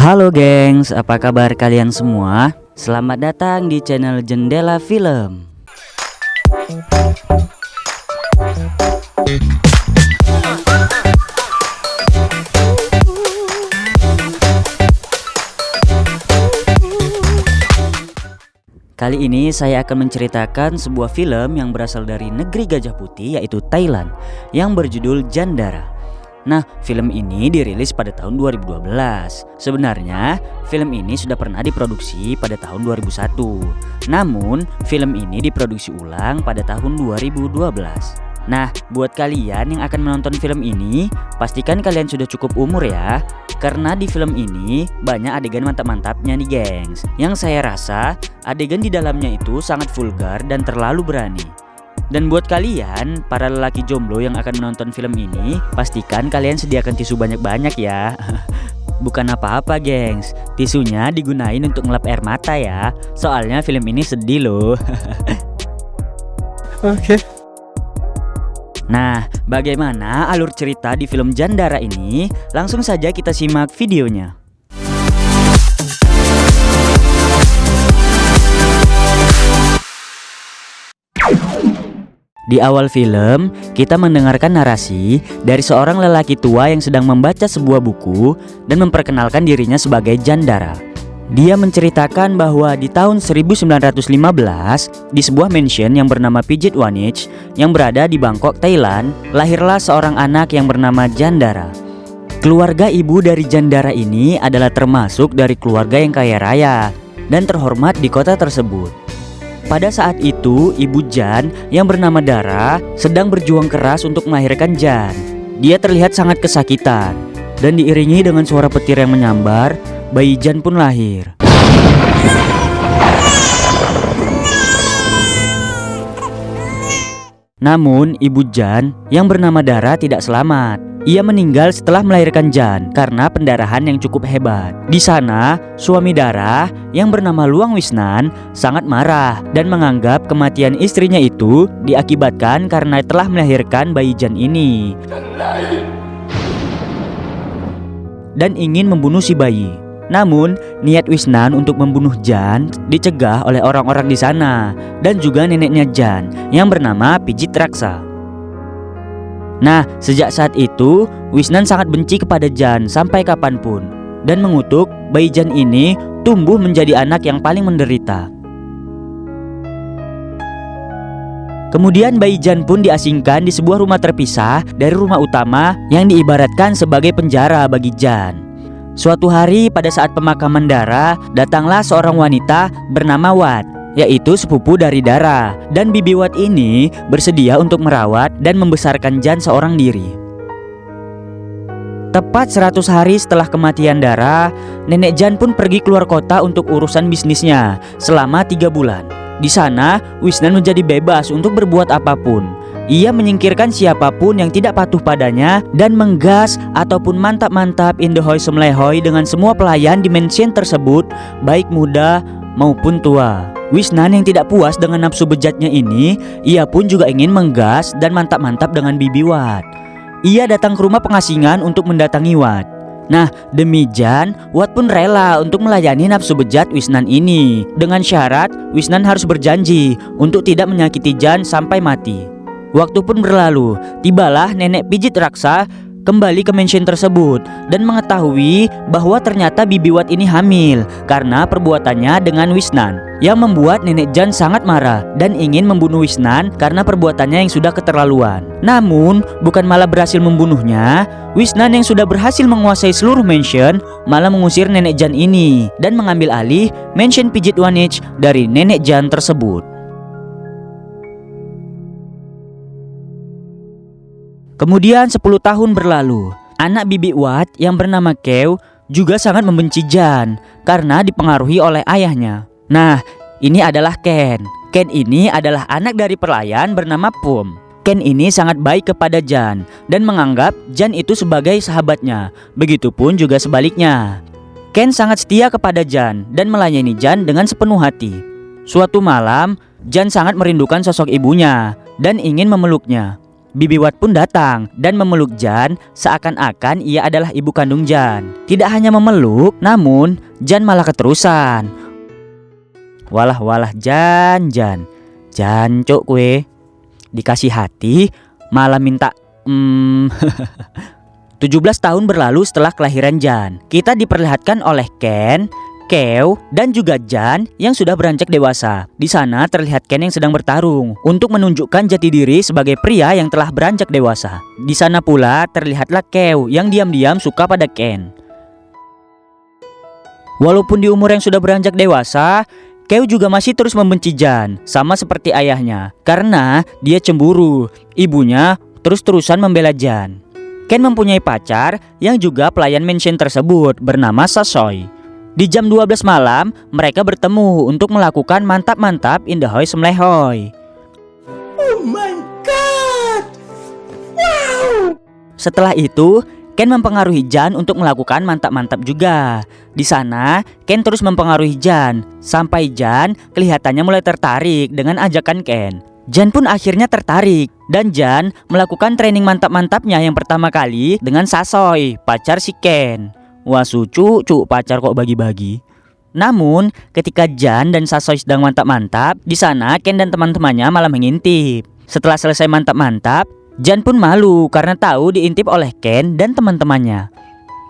Halo gengs, apa kabar kalian semua? Selamat datang di channel Jendela Film. Kali ini saya akan menceritakan sebuah film yang berasal dari negeri Gajah Putih, yaitu Thailand, yang berjudul Jandara. Nah, film ini dirilis pada tahun 2012. Sebenarnya, film ini sudah pernah diproduksi pada tahun 2001. Namun, film ini diproduksi ulang pada tahun 2012. Nah, buat kalian yang akan menonton film ini, pastikan kalian sudah cukup umur ya. Karena di film ini banyak adegan mantap-mantapnya nih gengs. Yang saya rasa adegan di dalamnya itu sangat vulgar dan terlalu berani. Dan buat kalian, para lelaki jomblo yang akan menonton film ini, pastikan kalian sediakan tisu banyak-banyak ya. Bukan apa-apa gengs, tisunya digunain untuk ngelap air mata ya. Soalnya film ini sedih loh. Oke. Nah, bagaimana alur cerita di film Jandara ini? Langsung saja kita simak videonya. Di awal film, kita mendengarkan narasi dari seorang lelaki tua yang sedang membaca sebuah buku dan memperkenalkan dirinya sebagai Jandara. Dia menceritakan bahwa di tahun 1915, di sebuah mansion yang bernama Pijit Wanich yang berada di Bangkok, Thailand, lahirlah seorang anak yang bernama Jandara. Keluarga ibu dari Jandara ini adalah termasuk dari keluarga yang kaya raya dan terhormat di kota tersebut. Pada saat itu, ibu Jan yang bernama Dara sedang berjuang keras untuk melahirkan Jan. Dia terlihat sangat kesakitan dan diiringi dengan suara petir yang menyambar, bayi Jan pun lahir. Namun, ibu Jan yang bernama Dara tidak selamat. Ia meninggal setelah melahirkan Jan karena pendarahan yang cukup hebat. Di sana, suami Dara yang bernama Luang Wisnan sangat marah dan menganggap kematian istrinya itu diakibatkan karena telah melahirkan bayi Jan ini dan ingin membunuh si bayi. Namun, niat Wisnan untuk membunuh Jan dicegah oleh orang-orang di sana dan juga neneknya Jan yang bernama Pijit Raksa. Nah, sejak saat itu, Wisnan sangat benci kepada Jan sampai kapanpun dan mengutuk bayi Jan ini tumbuh menjadi anak yang paling menderita. Kemudian bayi Jan pun diasingkan di sebuah rumah terpisah dari rumah utama yang diibaratkan sebagai penjara bagi Jan. Suatu hari pada saat pemakaman Dara, datanglah seorang wanita bernama Wat, yaitu sepupu dari Dara. Dan Bibi Wat ini bersedia untuk merawat dan membesarkan Jan seorang diri. Tepat 100 hari setelah kematian Dara, nenek Jan pun pergi keluar kota untuk urusan bisnisnya selama 3 bulan. Di sana, Wisnan menjadi bebas untuk berbuat apapun. Ia menyingkirkan siapapun yang tidak patuh padanya dan menggas ataupun mantap-mantap Indohoy Semlehoy dengan semua pelayan di mansion tersebut, baik muda maupun tua. Wisnan yang tidak puas dengan nafsu bejatnya ini, ia pun juga ingin menggas dan mantap-mantap dengan Bibi Wat. Ia datang ke rumah pengasingan untuk mendatangi Wat. Nah, demi Jan, Wat pun rela untuk melayani nafsu bejat Wisnan ini. Dengan syarat, Wisnan harus berjanji untuk tidak menyakiti Jan sampai mati. Waktu pun berlalu, tibalah nenek Pijit Raksa kembali ke mansion tersebut dan mengetahui bahwa ternyata Bibi Wat ini hamil karena perbuatannya dengan Wisnan, yang membuat nenek Jan sangat marah dan ingin membunuh Wisnan karena perbuatannya yang sudah keterlaluan. Namun, bukan malah berhasil membunuhnya, Wisnan yang sudah berhasil menguasai seluruh mansion malah mengusir nenek Jan ini dan mengambil alih mansion Pijit Wanich dari nenek Jan tersebut. Kemudian 10 tahun berlalu. Anak Bibi Wat yang bernama Kew juga sangat membenci Jan karena dipengaruhi oleh ayahnya. Nah, ini adalah Ken. Ken ini adalah anak dari pelayan bernama Pum. Ken ini sangat baik kepada Jan dan menganggap Jan itu sebagai sahabatnya. Begitupun juga sebaliknya. Ken sangat setia kepada Jan dan melayani Jan dengan sepenuh hati. Suatu malam, Jan sangat merindukan sosok ibunya dan ingin memeluknya. Bibi Wat pun datang dan memeluk Jan seakan-akan ia adalah ibu kandung Jan. Tidak hanya memeluk, namun Jan malah keterusan. Walah Jan cuk kue. Dikasih hati malah minta 17 tahun berlalu setelah kelahiran Jan. Kita diperlihatkan oleh Ken, Keo, dan juga Jan yang sudah beranjak dewasa. Di sana terlihat Ken yang sedang bertarung untuk menunjukkan jati diri sebagai pria yang telah beranjak dewasa. Di sana pula terlihatlah Keo yang diam-diam suka pada Ken. Walaupun di umur yang sudah beranjak dewasa, Keo juga masih terus membenci Jan, sama seperti ayahnya, karena dia cemburu. Ibunya terus-terusan membela Jan. Ken mempunyai pacar yang juga pelayan mansion tersebut bernama Sasoy. Di jam 12 malam, mereka bertemu untuk melakukan mantap-mantap Indahoy Semlehoy. Oh my god! Wow! Setelah itu, Ken mempengaruhi Jan untuk melakukan mantap-mantap juga. Di sana, Ken terus mempengaruhi Jan, sampai Jan kelihatannya mulai tertarik dengan ajakan Ken. Jan pun akhirnya tertarik, dan Jan melakukan training mantap-mantapnya yang pertama kali dengan Sasoy, pacar si Ken. Wah cucu pacar kok bagi-bagi. Namun ketika Jan dan Sasoy sedang mantap-mantap, di sana Ken dan teman-temannya malah mengintip. Setelah selesai mantap-mantap, Jan pun malu karena tahu diintip oleh Ken dan teman-temannya.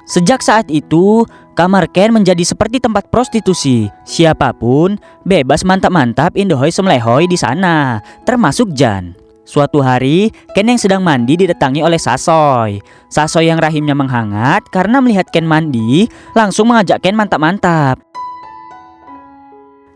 Sejak saat itu, kamar Ken menjadi seperti tempat prostitusi. Siapapun bebas mantap-mantap Indahoy Semlehoy di sana, termasuk Jan. Suatu hari, Ken yang sedang mandi didatangi oleh Sasoy. Sasoy yang rahimnya menghangat karena melihat Ken mandi, langsung mengajak Ken mantap-mantap.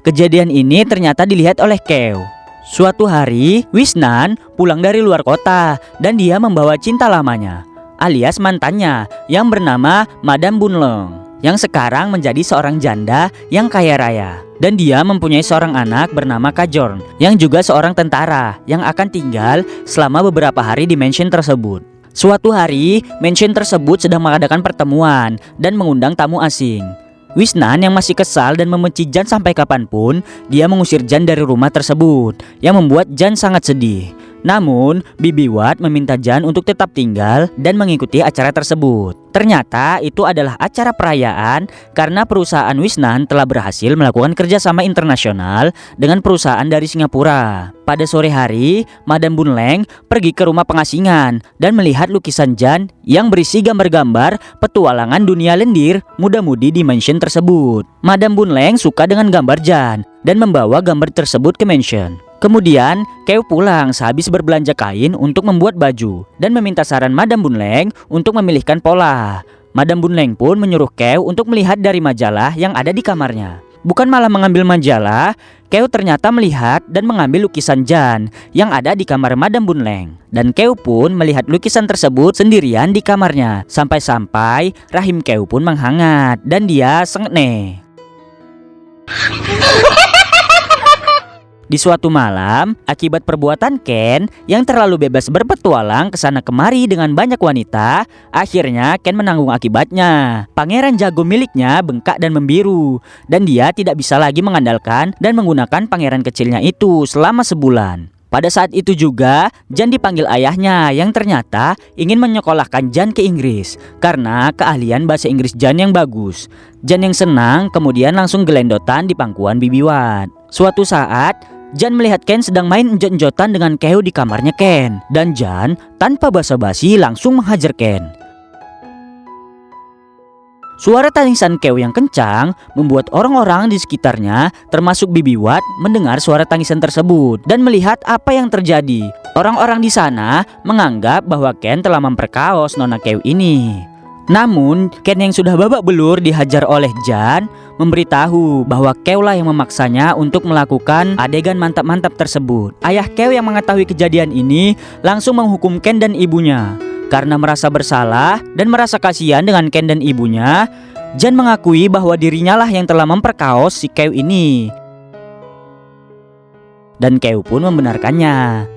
Kejadian ini ternyata dilihat oleh Keo. Suatu hari, Wisnan pulang dari luar kota dan dia membawa cinta lamanya, alias mantannya yang bernama Madame Bunlong, yang sekarang menjadi seorang janda yang kaya raya. Dan dia mempunyai seorang anak bernama Kajorn, yang juga seorang tentara yang akan tinggal selama beberapa hari di mansion tersebut. Suatu hari, mansion tersebut sedang mengadakan pertemuan dan mengundang tamu asing. Wisnan yang masih kesal dan membenci Jan sampai kapanpun, dia mengusir Jan dari rumah tersebut, yang membuat Jan sangat sedih. Namun, Bibi Wat meminta Jan untuk tetap tinggal dan mengikuti acara tersebut. Ternyata itu adalah acara perayaan karena perusahaan Wisnan telah berhasil melakukan kerjasama internasional dengan perusahaan dari Singapura. Pada sore hari, Madame Bunleng pergi ke rumah pengasingan dan melihat lukisan Jan yang berisi gambar-gambar petualangan dunia lendir muda-mudi di mansion tersebut. Madame Bunleng suka dengan gambar Jan dan membawa gambar tersebut ke mansion. Kemudian, Keo pulang sehabis berbelanja kain untuk membuat baju dan meminta saran Madame Bunleng untuk memilihkan pola. Madame Bunleng pun menyuruh Keo untuk melihat dari majalah yang ada di kamarnya. Bukan malah mengambil majalah, Keo ternyata melihat dan mengambil lukisan Jan yang ada di kamar Madame Bunleng. Dan Keo pun melihat lukisan tersebut sendirian di kamarnya. Sampai-sampai rahim Keo pun menghangat dan dia sengene. Di suatu malam, akibat perbuatan Ken yang terlalu bebas berpetualang kesana kemari dengan banyak wanita, akhirnya Ken menanggung akibatnya. Pangeran jago miliknya bengkak dan membiru, dan dia tidak bisa lagi mengandalkan dan menggunakan pangeran kecilnya itu selama sebulan. Pada saat itu juga, Jan dipanggil ayahnya yang ternyata ingin menyekolahkan Jan ke Inggris karena keahlian bahasa Inggris Jan yang bagus. Jan yang senang kemudian langsung gelendotan di pangkuan Bibi Wat. Suatu saat, Jan melihat Ken sedang main enjot-enjotan dengan Keo di kamarnya Ken, dan Jan tanpa basa-basi langsung menghajar Ken. Suara tangisan Keo yang kencang membuat orang-orang di sekitarnya termasuk Bibi Wat mendengar suara tangisan tersebut dan melihat apa yang terjadi. Orang-orang di sana menganggap bahwa Ken telah memperkaos Nona Keo ini. Namun, Ken yang sudah babak belur dihajar oleh Jan memberitahu bahwa Keo lah yang memaksanya untuk melakukan adegan mantap-mantap tersebut. Ayah Keo yang mengetahui kejadian ini langsung menghukum Ken dan ibunya. Karena merasa bersalah dan merasa kasihan dengan Ken dan ibunya, Jan mengakui bahwa dirinya lah yang telah memperkaos si Keo ini. Dan Keo pun membenarkannya.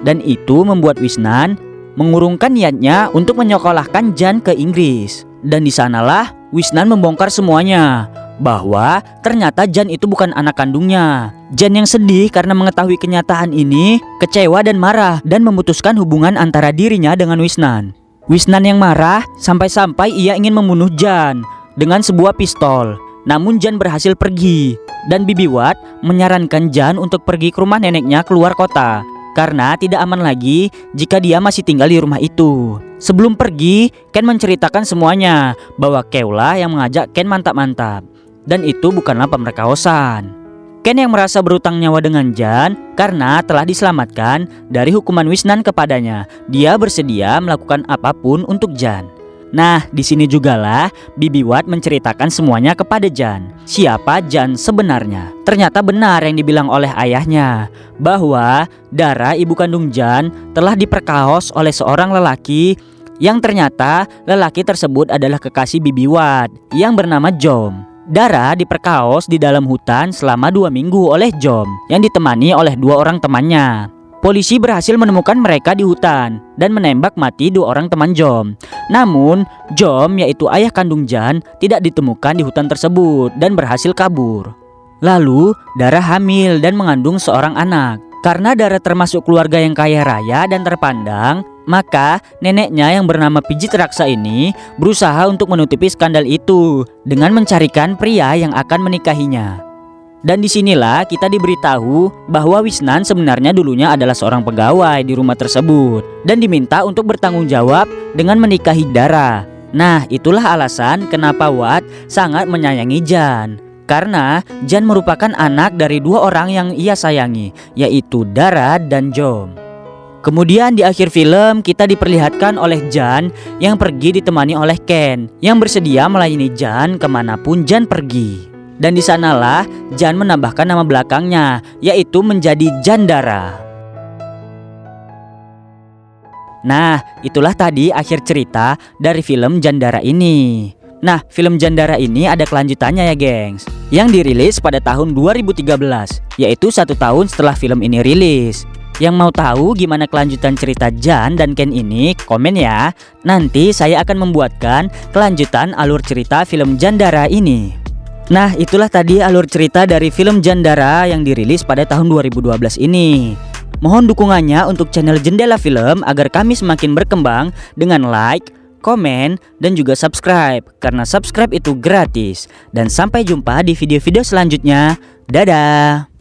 Dan itu membuat Wisnan mengurungkan niatnya untuk menyekolahkan Jan ke Inggris. Dan di sanalah Wisnan membongkar semuanya. bahwa ternyata Jan itu bukan anak kandungnya. Jan yang sedih karena mengetahui kenyataan ini, kecewa dan marah dan memutuskan hubungan antara dirinya dengan Wisnan. Wisnan yang marah sampai-sampai ia ingin membunuh Jan dengan sebuah pistol. Namun Jan berhasil pergi dan Bibi Wat menyarankan Jan untuk pergi ke rumah neneknya keluar kota karena tidak aman lagi jika dia masih tinggal di rumah itu. Sebelum pergi, Ken menceritakan semuanya bahwa Keula yang mengajak Ken mantap-mantap. Dan itu bukanlah pemerkosaan. Ken yang merasa berutang nyawa dengan Jan karena telah diselamatkan dari hukuman Wisnan kepadanya. Dia bersedia melakukan apapun untuk Jan. Nah, di sini jugalah Bibi Wat menceritakan semuanya kepada Jan. Siapa Jan sebenarnya? Ternyata benar yang dibilang oleh ayahnya, bahwa Dara ibu kandung Jan telah diperkaos oleh seorang lelaki yang ternyata lelaki tersebut adalah kekasih Bibi Wat yang bernama Jom. Dara diperkaos di dalam hutan selama 2 minggu oleh Jom yang ditemani oleh 2 orang temannya. Polisi berhasil menemukan mereka di hutan dan menembak mati 2 orang teman Jom. Namun, Jom yaitu ayah kandung Jan tidak ditemukan di hutan tersebut dan berhasil kabur. Lalu, Dara hamil dan mengandung seorang anak. Karena Dara termasuk keluarga yang kaya raya dan terpandang, maka neneknya yang bernama Pijit Raksa ini berusaha untuk menutupi skandal itu dengan mencarikan pria yang akan menikahinya. Dan disinilah kita diberitahu bahwa Wisnan sebenarnya dulunya adalah seorang pegawai di rumah tersebut dan diminta untuk bertanggung jawab dengan menikahi Dara. Nah, itulah alasan kenapa Wat sangat menyayangi Jan. Karena Jan merupakan anak dari 2 orang yang ia sayangi, yaitu Dara dan Jom. Kemudian di akhir film kita diperlihatkan oleh Jan yang pergi ditemani oleh Ken yang bersedia melayani Jan kemanapun Jan pergi. Dan di sanalah Jan menambahkan nama belakangnya, yaitu menjadi Jandara. Nah, itulah tadi akhir cerita dari film Jandara ini. Nah, film Jandara ini ada kelanjutannya ya gengs, yang dirilis pada tahun 2013, yaitu 1 tahun setelah film ini rilis. Yang mau tahu gimana kelanjutan cerita Jan dan Ken ini, komen ya. Nanti saya akan membuatkan kelanjutan alur cerita film Jandara ini. Nah, itulah tadi alur cerita dari film Jandara yang dirilis pada tahun 2012 ini. Mohon dukungannya untuk channel Jendela Film agar kami semakin berkembang dengan like, komen, dan juga subscribe. Karena subscribe itu gratis. Dan sampai jumpa di video-video selanjutnya. Dadah!